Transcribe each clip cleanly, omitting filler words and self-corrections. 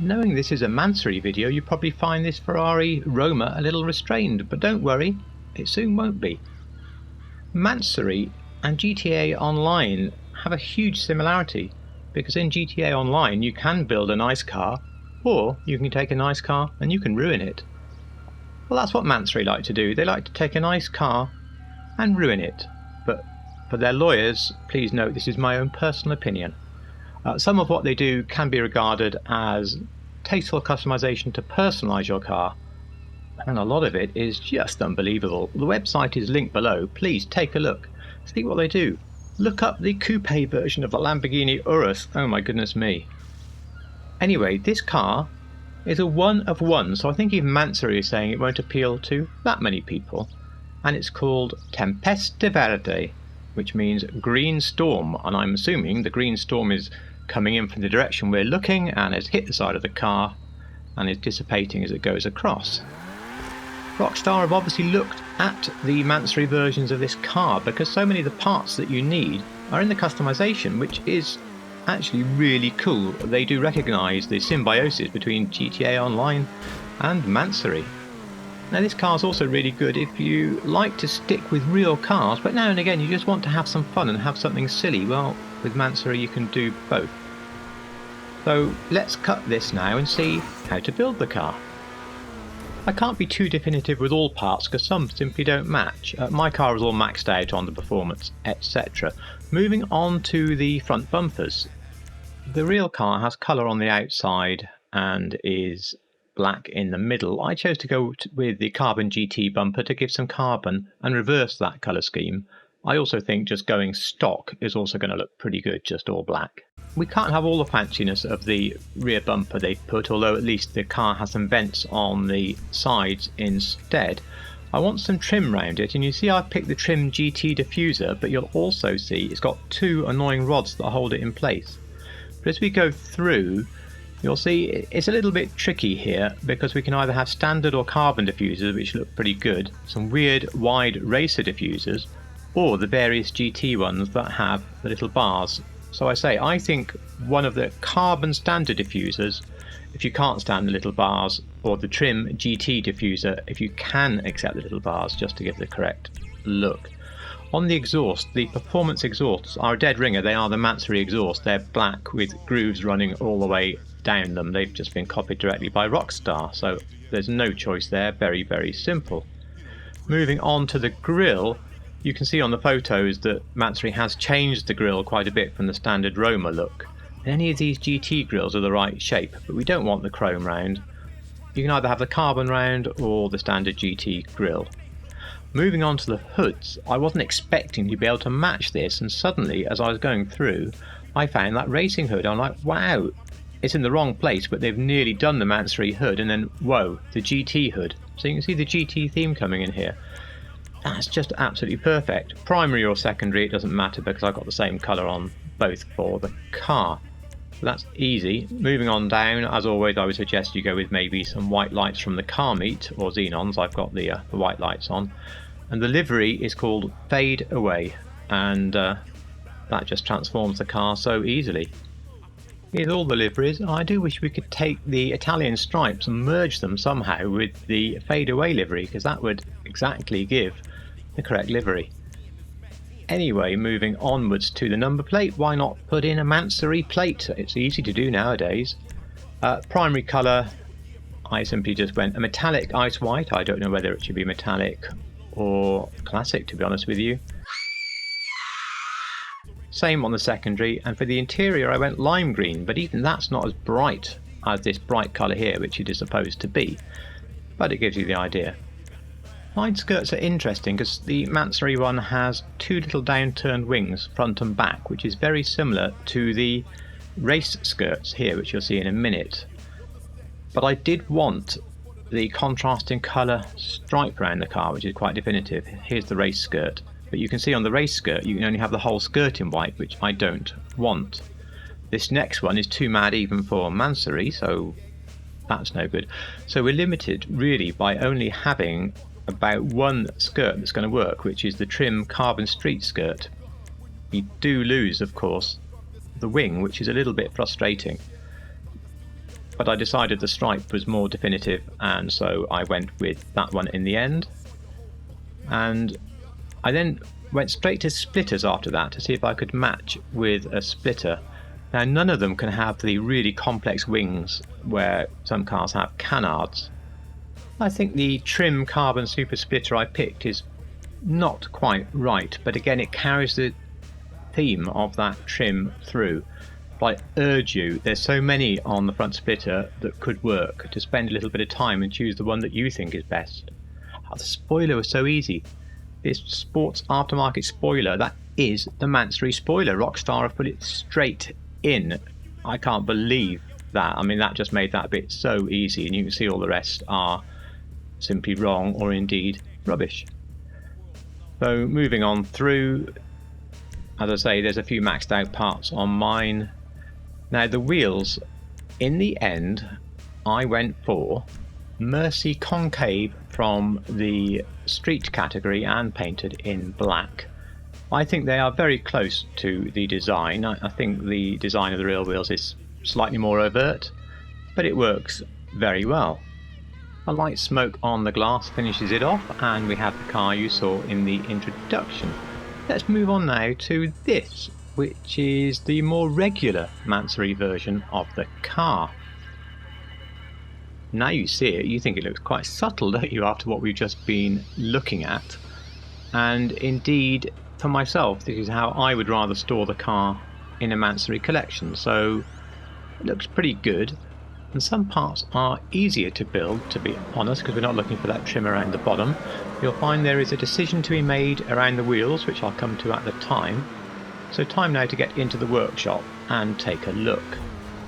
knowing this is a Mansory video, you probably find this Ferrari Roma a little restrained, but don't worry, it soon won't be. Mansory and GTA Online have a huge similarity, because in GTA Online you can build a nice car, or you can take a nice car and you can ruin it. Well, that's what Mansory like to do. They like to take a nice car and ruin it. But for their lawyers, please note this is my own personal opinion. Some of what they do can be regarded as tasteful customization to personalize your car, and a lot of it is just unbelievable. The website is linked below. Please take a look. See what they do. Look up the coupe version of the Lamborghini Urus. Oh my goodness me. Anyway, this car is a one of one, so I think even Mansory is saying it won't appeal to that many people. And it's called Tempesta Verde, which means green storm, and I'm assuming the green storm is coming in from the direction we're looking and has hit the side of the car and is dissipating as it goes across. Rockstar have obviously looked at the Mansory versions of this car, because so many of the parts that you need are in the customization, which is actually really cool. They do recognise the symbiosis between GTA Online and Mansory. Now, this car is also really good if you like to stick with real cars, but now and again you just want to have some fun and have something silly. Well, with Mansory you can do both. So let's cut this now and see how to build the car. I can't be too definitive with all parts because some simply don't match. My car is all maxed out on the performance, etc. Moving on to the front bumpers. The real car has colour on the outside and is black in the middle. I chose to go with the carbon GT bumper to give some carbon and reverse that colour scheme. I also think just going stock is also going to look pretty good, just all black. We can't have all the fanciness of the rear bumper they've put, although at least the car has some vents on the sides instead. I want some trim around it, and you see I've picked the trim GT diffuser, but you'll also see it's got two annoying rods that hold it in place. But as we go through, you'll see it's a little bit tricky here, because we can either have standard or carbon diffusers, which look pretty good, some weird wide racer diffusers, or the various GT ones that have the little bars. So I think one of the carbon standard diffusers, if you can't stand the little bars, or the trim GT diffuser if you can accept the little bars, just to give the correct look. On the exhaust, the performance exhausts are a dead ringer. They are the Mansory exhaust. They're black with grooves running all the way down them. They've just been copied directly by Rockstar, so there's no choice there. Very, very simple. Moving on to the grille, you can see on the photos that Mansory has changed the grille quite a bit from the standard Roma look. Any of these GT grills are the right shape, but we don't want the chrome round. You can either have the carbon round or the standard GT grille. Moving on to the hoods, I wasn't expecting to be able to match this, and suddenly as I was going through I found that racing hood. I'm like, wow, it's in the wrong place, but they've nearly done the Mansory hood, and then whoa, the GT hood. So you can see the GT theme coming in here. That's just absolutely perfect. Primary or secondary, it doesn't matter, because I've got the same colour on both for the car. So that's easy. Moving on down, as always, I would suggest you go with maybe some white lights from the car meet or Xenons. I've got the white lights on. And the livery is called Fade Away, and that just transforms the car so easily. Here's all the liveries. I do wish we could take the Italian stripes and merge them somehow with the Fade Away livery, because that would exactly give the correct livery. Anyway, moving onwards to the number plate, why not put in a Mansory plate? It's easy to do nowadays. Primary colour, I simply just went a metallic ice white. I don't know whether it should be metallic or classic, to be honest with you. Same on the secondary, and for the interior I went lime green, but even that's not as bright as this bright colour here, which it is supposed to be, but it gives you the idea. Side skirts are interesting because the Mansory one has two little downturned wings, front and back, which is very similar to the race skirts here, which you'll see in a minute. But I did want the contrasting colour stripe around the car, which is quite definitive. Here's the race skirt, but you can see on the race skirt you can only have the whole skirt in white, which I don't want. This next one is too mad even for Mansory, so that's no good. So we're limited really by only having about one skirt that's going to work, which is the trim carbon street skirt. You do lose, of course, the wing, which is a little bit frustrating. but I decided the stripe was more definitive, and so I went with that one in the end. And I then went straight to splitters after that to see if I could match with a splitter. Now, none of them can have the really complex wings where some cars have canards. I think the trim carbon super splitter I picked is not quite right, but again it carries the theme of that trim through. But I urge you, there's so many on the front splitter that could work, to spend a little bit of time and choose the one that you think is best. Oh, the spoiler was so easy. This sports aftermarket spoiler, that is the Mansory spoiler. Rockstar have put it straight in. I can't believe that. I mean, that just made that bit so easy, and you can see all the rest are simply wrong or indeed rubbish. So moving on through, as I say, there's a few maxed out parts on mine. Now the wheels, in the end, I went for Mercy concave from the street category and painted in black. I think they are very close to the design. I think the design of the real wheels is slightly more overt, but it works very well. A light smoke on the glass finishes it off, and we have the car you saw in the introduction. Let's move on now to this, which is the more regular Mansory version of the car. Now you see it, you think it looks quite subtle, don't you, after what we've just been looking at? And indeed, for myself, this is how I would rather store the car in a Mansory collection. So it looks pretty good, and some parts are easier to build, to be honest, because we're not looking for that trim around the bottom. You'll find there is a decision to be made around the wheels, which I'll come to at the time. So time now to get into the workshop and take a look.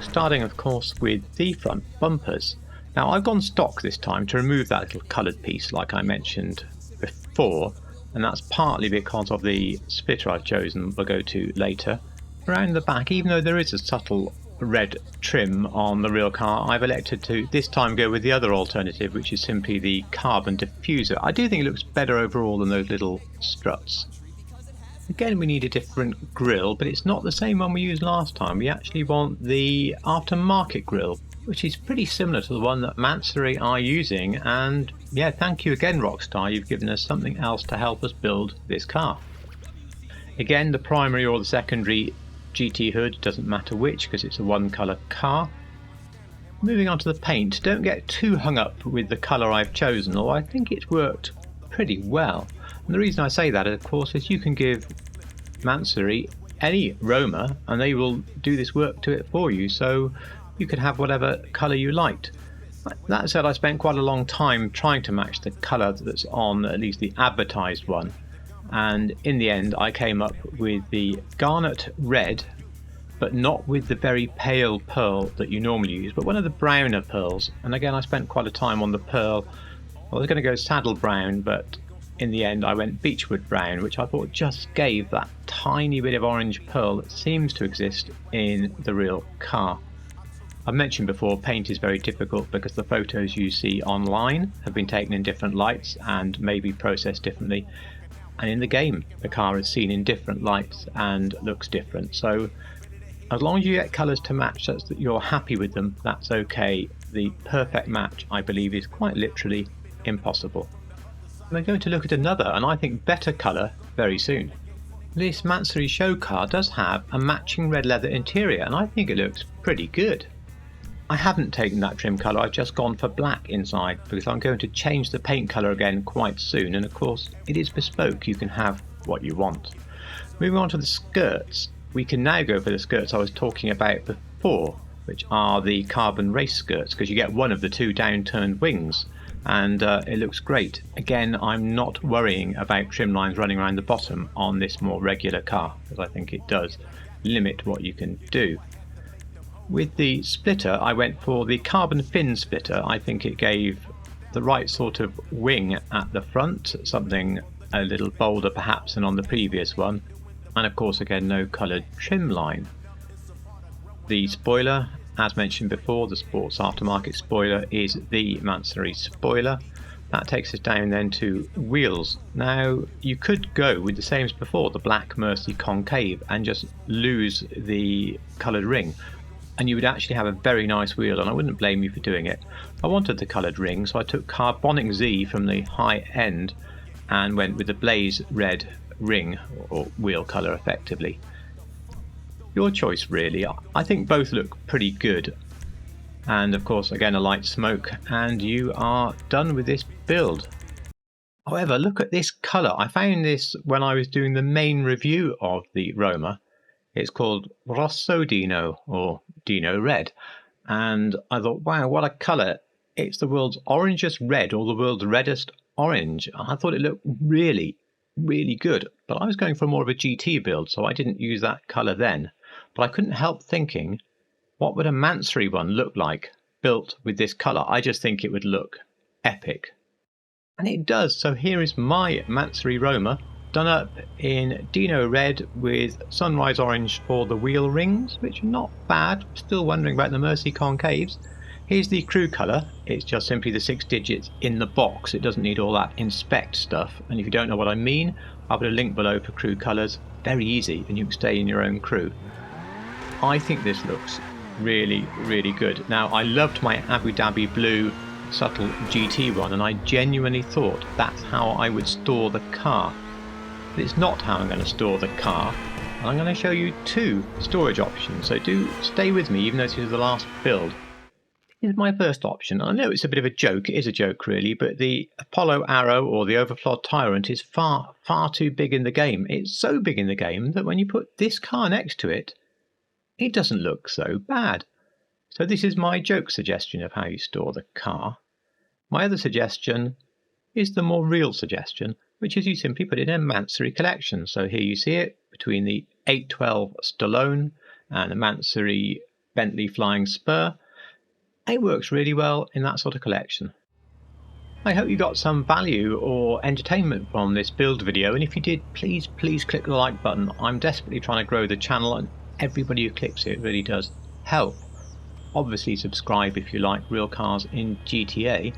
Starting of course with the front bumpers. Now I've gone stock this time to remove that little coloured piece like I mentioned before, and that's partly because of the splitter I've chosen we'll go to later. Around the back, even though there is a subtle red trim on the real car, I've elected to this time go with the other alternative, which is simply the carbon diffuser. I do think it looks better overall than those little struts. Again, we need a different grille, but it's not the same one we used last time. We actually want the aftermarket grille, which is pretty similar to the one that Mansory are using, and yeah, thank you again Rockstar, you've given us something else to help us build this car. Again, the primary or the secondary GT hood, doesn't matter which because it's a one colour car. Moving on to the paint, don't get too hung up with the colour I've chosen, although I think it's worked pretty well. And the reason I say that, of course, is you can give Mansory any Roma and they will do this work to it for you, so you could have whatever colour you liked. That said, I spent quite a long time trying to match the colour that's on at least the advertised one, and in the end I came up with the garnet red, but not with the very pale pearl that you normally use, but one of the browner pearls. And again, I spent quite a time on the pearl. I was going to go saddle brown, but in the end I went beechwood brown, which I thought just gave that tiny bit of orange pearl that seems to exist in the real car. I've mentioned before, paint is very difficult because the photos you see online have been taken in different lights and maybe processed differently, and in the game the car is seen in different lights and looks different. So as long as you get colours to match such that you're happy with them, that's okay. The perfect match, I believe, is quite literally impossible. We're going to look at another, and I think better colour, very soon. This Mansory show car does have a matching red leather interior, and I think it looks pretty good. I haven't taken that trim colour, I've just gone for black inside because I'm going to change the paint colour again quite soon, and of course it is bespoke, you can have what you want. Moving on to the skirts, we can now go for the skirts I was talking about before, which are the carbon race skirts, because you get one of the two downturned wings, and it looks great. Again, I'm not worrying about trim lines running around the bottom on this more regular car, because I think it does limit what you can do. With the splitter, I went for the carbon fin splitter. I think it gave the right sort of wing at the front, something a little bolder perhaps than on the previous one, and of course again no coloured trim line. The spoiler, as mentioned before, the sports aftermarket spoiler is the Mansory spoiler. That takes us down then to wheels. Now you could go with the same as before, the black Mercy concave, and just lose the coloured ring. and you would actually have a very nice wheel, and I wouldn't blame you for doing it. I wanted the coloured ring, so I took Carbonic Z from the high end and went with the Blaze Red ring, or wheel colour effectively. Your choice really. I think both look pretty good, and of course again a light smoke, and you are done with this build. However, look at this colour. I found this when I was doing the main review of the Roma. It's called Rosso Dino, or Dino Red, and I thought, wow, what a colour. It's the world's orangest red, or the world's reddest orange. I thought it looked really, really good, but I was going for more of a GT build, so I didn't use that colour then. But I couldn't help thinking, what would a Mansory one look like built with this colour? I just think it would look epic. And it does. So here is my Mansory Roma, done up in Dino Red with Sunrise Orange for the wheel rings, which are not bad. I'm still wondering about the Mercy concaves. Here's the crew colour. It's just simply the 6 digits in the box. It doesn't need all that inspect stuff. And if you don't know what I mean, I'll put a link below for crew colours. Very easy, and you can stay in your own crew. I think this looks really, really good. Now, I loved my Abu Dhabi blue subtle GT one, and I genuinely thought that's how I would store the car. But it's not how I'm going to store the car, and I'm going to show you 2 storage options, so do stay with me even though this is the last build. Here's my first option. I know it's a bit of a joke, it is a joke really, but the Apollo Arrow or the Overflod Tyrant is far too big in the game. It's so big in the game that when you put this car next to it, it doesn't look so bad. So this is my joke suggestion of how you store the car. My other suggestion is the more real suggestion, which is you simply put it in a Mansory collection. So here you see it between the 812 Stallone and the Mansory Bentley Flying Spur. It works really well in that sort of collection. I hope you got some value or entertainment from this build video, and if you did, please click the like button. I'm desperately trying to grow the channel, and everybody who clicks it really does help. Obviously subscribe if you like real cars in GTA.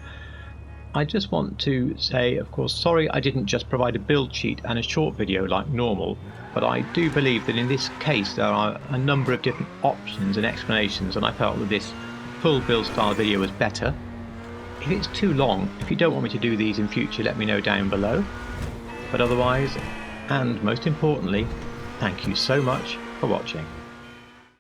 I just want to say, of course, sorry I didn't just provide a build sheet and a short video like normal, but I do believe that in this case there are a number of different options and explanations, and I felt that this full build style video was better. If it's too long, if you don't want me to do these in future, let me know down below. But otherwise, and most importantly, thank you so much for watching.